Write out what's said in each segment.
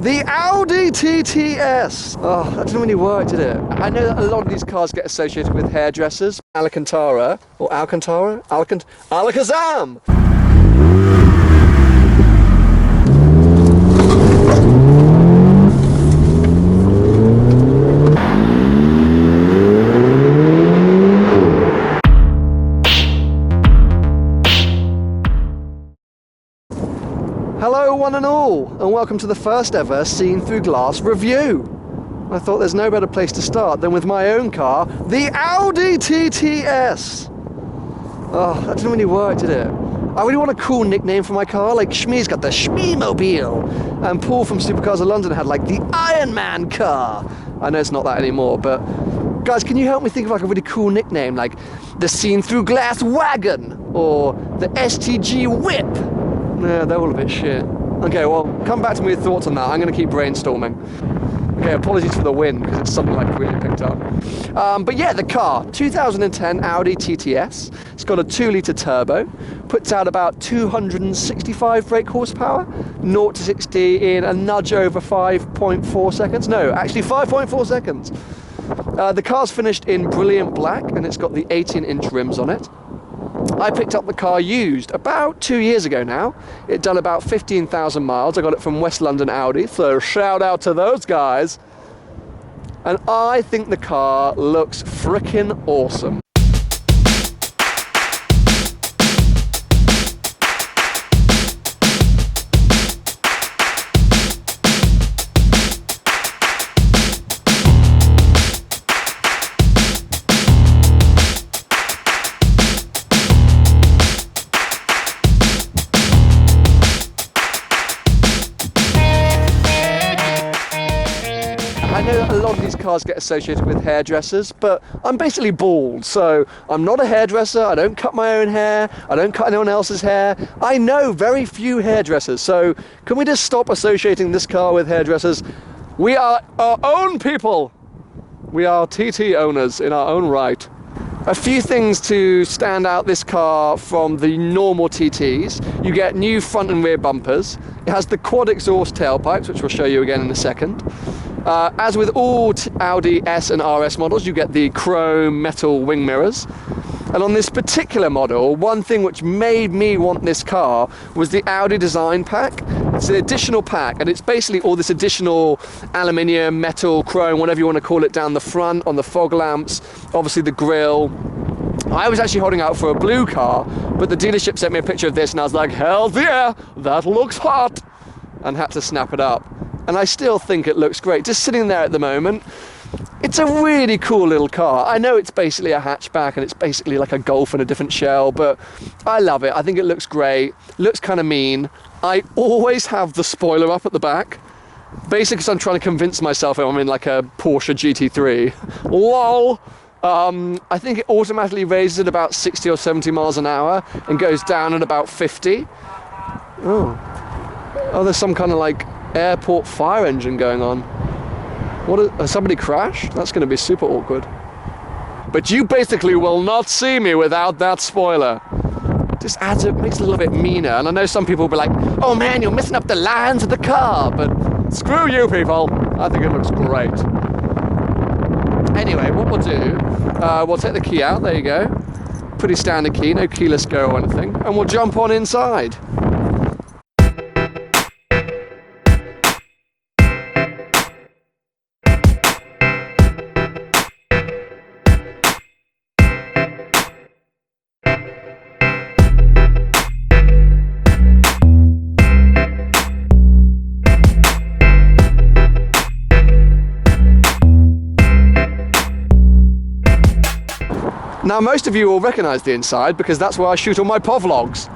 The Audi TTS! Oh, that didn't really work, did it? I know that a lot of these cars get associated with hairdressers. Alcantara, or Alcantara? Alakazam! Hello one and all, and welcome to the first ever Seen Through Glass review. I thought there's no better place to start than with my own car, the Audi TTS. Oh, that didn't really work, did it? I really want a cool nickname for my car, like Shmee's got the Shmee-mobile, and Paul from Supercars of London had like the Iron Man car. I know it's not that anymore, but guys, can you help me think of like a really cool nickname, like the Seen Through Glass Wagon, or the STG Whip? Yeah, they're all a bit shit. Okay, well, come back to me with thoughts on that. I'm going to keep brainstorming. Okay, apologies for the wind, because it's something I've really picked up. But yeah, the car, 2010 Audi TTS. It's got a 2-litre turbo, puts out about 265 brake horsepower, 0 to 60 in a nudge over 5.4 seconds. No, actually 5.4 seconds. The car's finished in brilliant black, and it's got the 18-inch rims on it. I picked up the car used about 2 years ago now. It done about 15,000 miles. I got it from West London Audi, so shout out to those guys. And I think the car looks frickin' awesome. I know that a lot of these cars get associated with hairdressers, but I'm basically bald, so I'm not a hairdresser, I don't cut my own hair, I don't cut anyone else's hair. I know very few hairdressers, so can we just stop associating this car with hairdressers? We are our own people. We are TT owners in our own right. A few things to stand out this car from the normal TTs. You get new front and rear bumpers. It has the quad exhaust tailpipes, which we'll show you again in a second. As with all Audi S and RS models, you get the chrome metal wing mirrors. And on this particular model, one thing which made me want this car was the Audi design pack. It's an additional pack, and it's basically all this additional aluminium, metal, chrome, whatever you want to call it, down the front, on the fog lamps, obviously the grille. I was actually holding out for a blue car, but the dealership sent me a picture of this, and I was like, hell yeah, that looks hot, and had to snap it up. And I still think it looks great. Just sitting there at the moment, it's a really cool little car. I know it's basically a hatchback and it's basically like a Golf in a different shell, but I love it. I think it looks great. Looks kind of mean. I always have the spoiler up at the back, basically because I'm trying to convince myself I'm in like a Porsche GT3. Lol. I think it automatically raises at about 60 or 70 miles an hour and goes down at about 50. Oh, there's some kind of like airport fire engine going on. Has somebody crashed? That's going to be super awkward. But you basically will not see me without that spoiler. Just adds it, makes it a little bit meaner. And I know some people will be like, oh man, you're messing up the lines of the car. But screw you people. I think it looks great. Anyway, what we'll do, we'll take the key out. There you go. Pretty standard key, no keyless go or anything. And we'll jump on inside. Now most of you will recognise the inside because that's where I shoot all my POVlogs.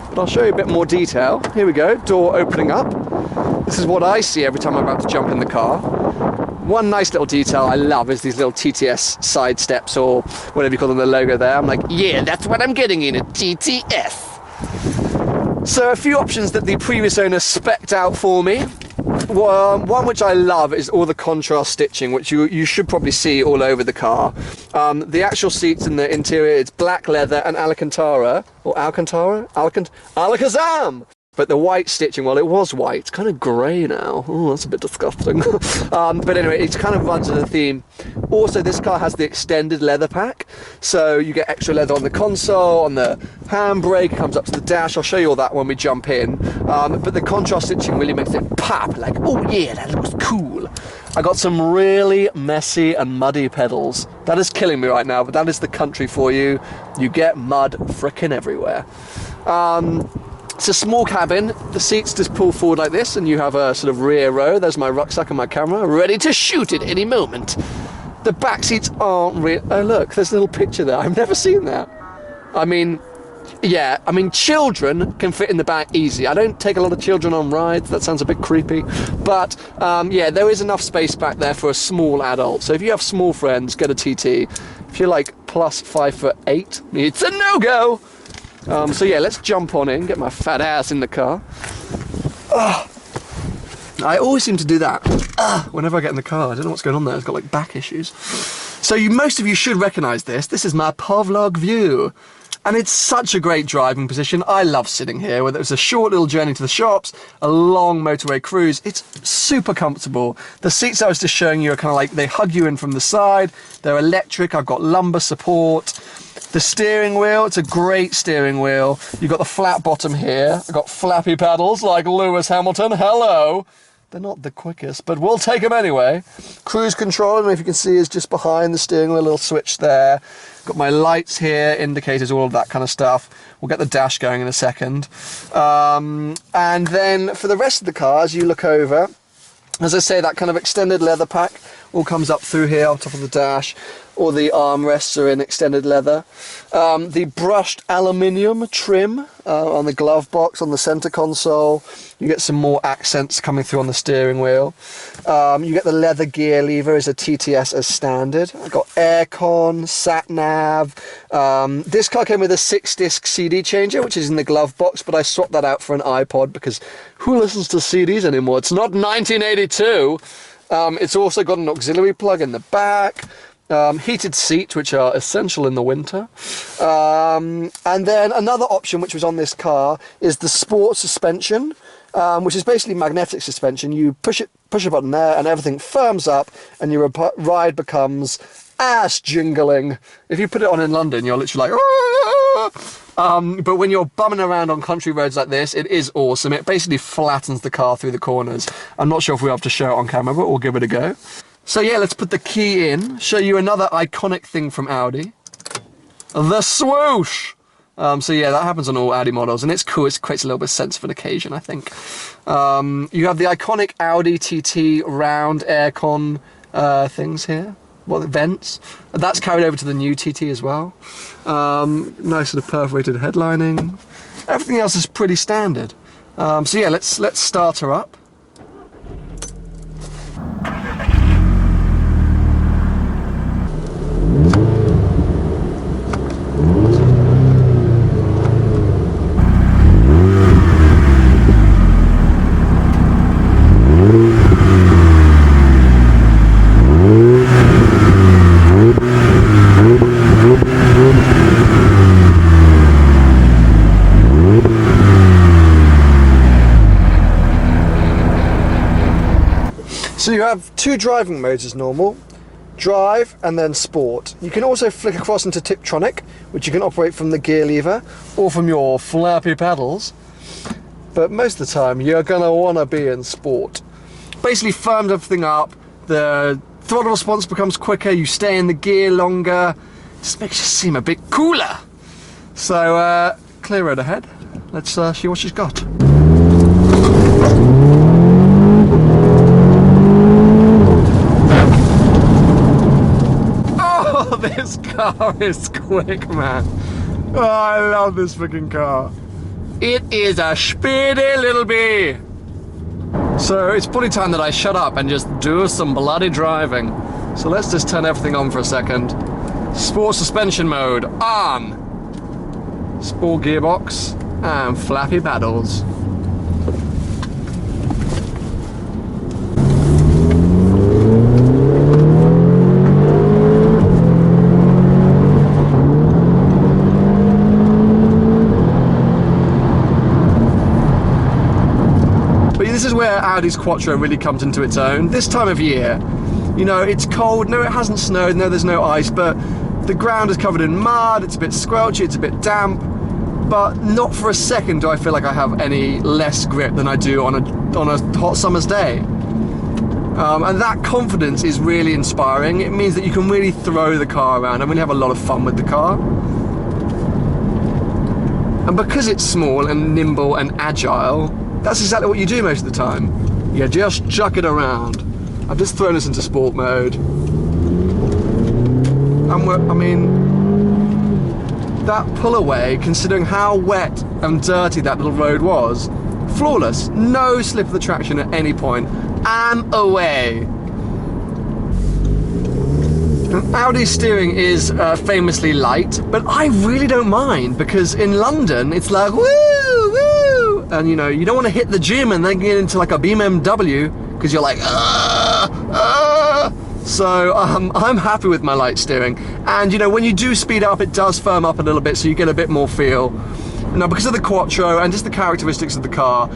But I'll show you a bit more detail. Here we go, door opening up. This is what I see every time I'm about to jump in the car. One nice little detail I love is these little TTS side steps, or whatever you call them, the logo there. I'm like, yeah, that's what I'm getting in a TTS. So a few options that the previous owner spec'd out for me. One which I love is all the contrast stitching, which you should probably see all over the car. The actual seats in the interior, it's black leather and Alcantara, or Alcantara? Alakazam! But the white stitching, well, it was white. It's kind of grey now. Oh, that's a bit disgusting. But anyway, it kind of runs in the theme. Also, this car has the extended leather pack. So you get extra leather on the console, on the handbrake, it comes up to the dash. I'll show you all that when we jump in. But the contrast stitching really makes it pop, like, oh yeah, that looks cool. I got some really messy and muddy pedals. That is killing me right now, but that is the country for you. You get mud frickin' everywhere. It's a small cabin. The seats just pull forward like this, and you have a sort of rear row. There's my rucksack and my camera, ready to shoot at any moment. The back seats aren't real. Oh look, there's a little picture there. I've never seen that. I mean, yeah, I mean, children can fit in the back easy. I don't take a lot of children on rides. That sounds a bit creepy. But yeah, there is enough space back there for a small adult. So if you have small friends, get a TT. If you're like plus 5'8", it's a no-go. So yeah, let's jump on in, get my fat ass in the car. I always seem to do that whenever I get in the car. I don't know what's going on there. I've got like back issues. So most of you should recognise this. This is my POVlog view. And it's such a great driving position. I love sitting here, whether it's a short little journey to the shops, a long motorway cruise. It's super comfortable. The seats I was just showing you are kind of like, they hug you in from the side. They're electric. I've got lumbar support. The steering wheel, it's a great steering wheel. You've got the flat bottom here. I've got flappy paddles like Lewis Hamilton. Hello. They're not the quickest, but we'll take them anyway. Cruise control, I don't know if you can see, is just behind the steering wheel, a little switch there. Got my lights here, indicators, all of that kind of stuff. We'll get the dash going in a second. And then for the rest of the car, as you look over, as I say, that kind of extended leather pack all comes up through here on top of the dash. All the armrests are in extended leather. The brushed aluminium trim on the glove box, on the center console. You get some more accents coming through on the steering wheel. You get the leather gear lever as a TTS as standard. I've got aircon, sat nav. This car came with a 6-disc CD changer, which is in the glove box, but I swapped that out for an iPod because who listens to CDs anymore? It's not 1982. It's also got an auxiliary plug in the back. Heated seats, which are essential in the winter. And then another option which was on this car is the sport suspension, which is basically magnetic suspension. You push a button there and everything firms up and your ride becomes ass jingling. If you put it on in London, you're literally like, but when you're bumming around on country roads like this, it is awesome. It basically flattens the car through the corners. I'm not sure if we have to show it on camera, but we'll give it a go. So yeah, let's put the key in, show you another iconic thing from Audi. The swoosh! So yeah, that happens on all Audi models, and it's cool. It creates a little bit of sense for an occasion, I think. You have the iconic Audi TT round aircon things here. Well, the vents. That's carried over to the new TT as well. Nice sort of perforated headlining. Everything else is pretty standard. So yeah, let's start her up. So you have two driving modes as normal, drive and then sport. You can also flick across into Tiptronic, which you can operate from the gear lever or from your flappy paddles. But most of the time you're gonna wanna be in sport. Basically firms everything up, the throttle response becomes quicker, you stay in the gear longer, just makes you seem a bit cooler. So clear road ahead, let's see what she's got. This car is quick, man. Oh, I love this freaking car. It is a speedy little bee. So it's probably time that I shut up and just do some bloody driving. So let's just turn everything on for a second. Sport suspension mode on. Sport gearbox and flappy paddles. Audi's Quattro really comes into its own this time of year. You know, it's cold, no it hasn't snowed, no there's no ice, but the ground is covered in mud, it's a bit squelchy, it's a bit damp, but not for a second do I feel like I have any less grip than I do on a hot summer's day. And that confidence is really inspiring. It means that you can really throw the car around and really have a lot of fun with the car. And because it's small and nimble and agile, that's exactly what you do most of the time. You just chuck it around. I've just thrown us into sport mode. And I mean, that pull away, considering how wet and dirty that little road was, flawless. No slip of the traction at any point. And away. Audi's steering is famously light, but I really don't mind, because in London it's like woo, woo, and you know, you don't want to hit the gym and then get into like a BMW because you're like So I'm happy with my light steering, and you know, when you do speed up it does firm up a little bit, so you get a bit more feel. Now, because of the Quattro and just the characteristics of the car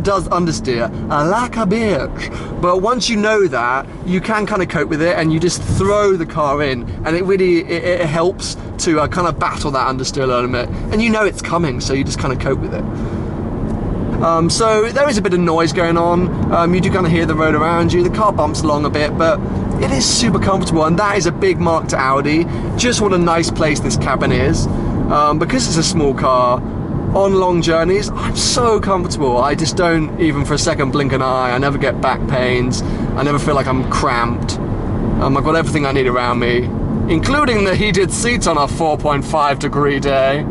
does understeer like a bitch. But once you know that, you can kind of cope with it, and you just throw the car in, and it really it helps to kind of battle that understeer a little bit. And you know it's coming, so you just kind of cope with it. So there is a bit of noise going on. You do kind of hear the road around you. The car bumps along a bit, but it is super comfortable, and that is a big mark to Audi. Just what a nice place this cabin is. Because it's a small car, on long journeys, I'm so comfortable. I just don't even for a second blink an eye. I never get back pains. I never feel like I'm cramped. I've got everything I need around me, including the heated seats on a 4.5 degree day.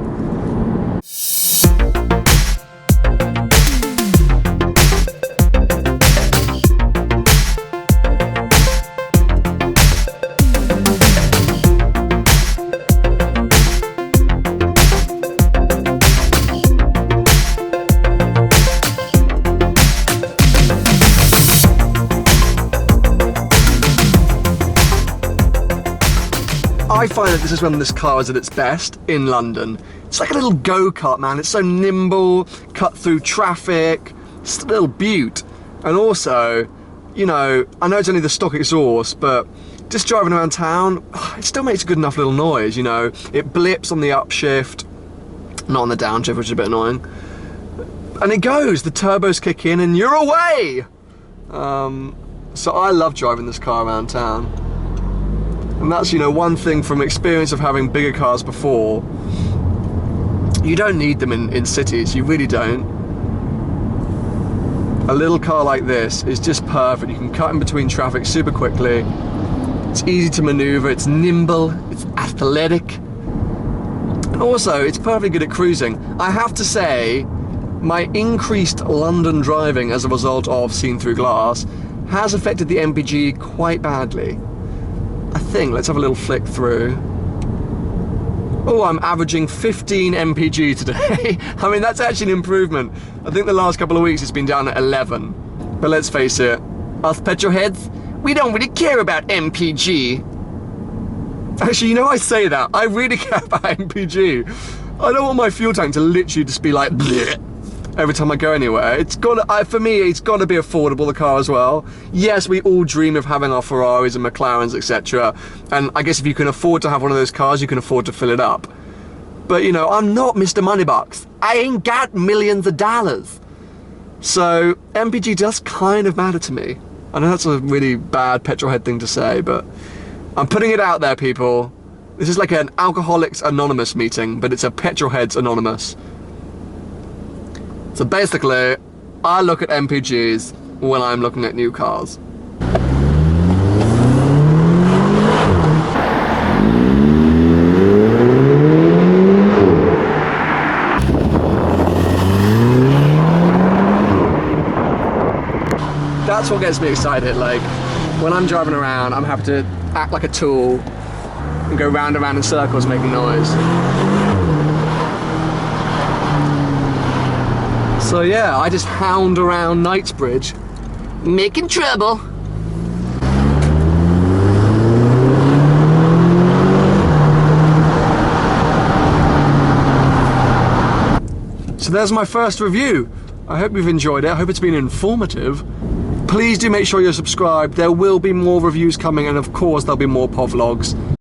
I find that this is when this car is at its best in London. It's like a little go-kart, man. It's so nimble, cut through traffic, it's a little beaut. And also, you know, I know it's only the stock exhaust, but just driving around town, it still makes a good enough little noise, you know. It blips on the upshift, not on the downshift, which is a bit annoying. And it goes, the turbos kick in and you're away! So I love driving this car around town. And that's, you know, one thing from experience of having bigger cars before. You don't need them in cities, you really don't. A little car like this is just perfect. You can cut in between traffic super quickly. It's easy to maneuver, it's nimble, it's athletic. And also, it's perfectly good at cruising. I have to say, my increased London driving as a result of seeing through glass has affected the MPG quite badly. I think, let's have a little flick through. Oh, I'm averaging 15 mpg today. I mean, that's actually an improvement. I think the last couple of weeks it's been down at 11. But let's face it, us petrol heads, we don't really care about mpg. Actually, you know, I say that, I really care about mpg. I don't want my fuel tank to literally just be like bleh every time I go anywhere. It's got to, for me, it's got to be affordable, the car as well. Yes, we all dream of having our Ferraris and McLarens, etc. And I guess if you can afford to have one of those cars, you can afford to fill it up. But, you know, I'm not Mr. Moneybucks. I ain't got millions of dollars. So, MPG does kind of matter to me. I know that's a really bad petrolhead thing to say, but I'm putting it out there, people. This is like an Alcoholics Anonymous meeting, but it's a Petrolheads Anonymous. So basically, I look at MPGs when I'm looking at new cars. That's what gets me excited. Like, when I'm driving around, I'm happy to act like a tool and go round and round in circles making noise. So yeah, I just hound around Knightsbridge, making trouble. So there's my first review. I hope you've enjoyed it. I hope it's been informative. please do make sure you're subscribed. There will be more reviews coming, and of course there'll be more POVlogs.